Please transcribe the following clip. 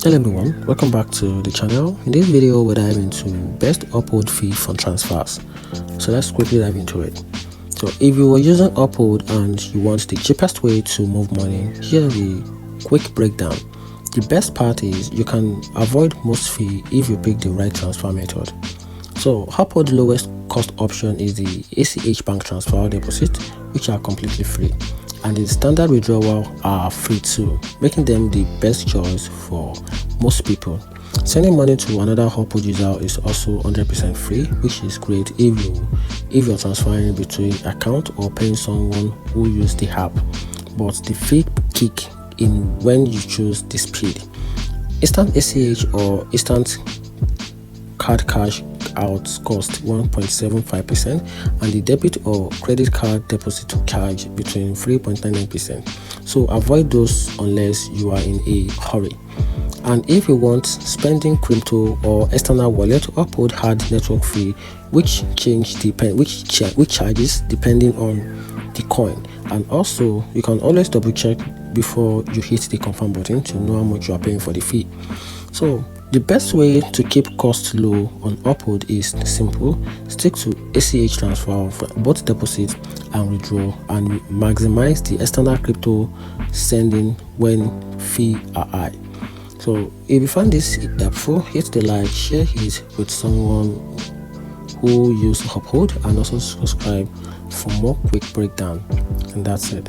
Hello everyone, welcome back to the channel. In this video we're diving into best Uphold fee fund transfers. So let's quickly dive into it. So if you were using Uphold and you want the cheapest way to move money, here's the quick breakdown. The best part is you can avoid most fee if you pick the right transfer method. So Uphold's lowest cost option is the ACH bank transfer deposit, which are completely free, and the standard withdrawal are free too, making them the best choice for most people. Sending money to another Uphold user is also 100% free, which is great if you're transferring between account or paying someone who use the app. But the fee kick in when you choose the speed. Instant ACH or instant card cash out cost 1.75%, and the debit or credit card deposit charge between 3.99%. So avoid those unless you are in a hurry. And if you want spending crypto or external wallet, Uphold had network fee which charges depending on the coin. And also you can always double check before you hit the confirm button to know how much you are paying for the fee. So the best way to keep costs low on Uphold is simple: stick to ACH transfer for both deposit and withdraw, and maximize the external crypto sending when fees are high. So if you find this helpful, hit the like, share it with someone who uses Uphold, and also subscribe for more quick breakdown. And that's it.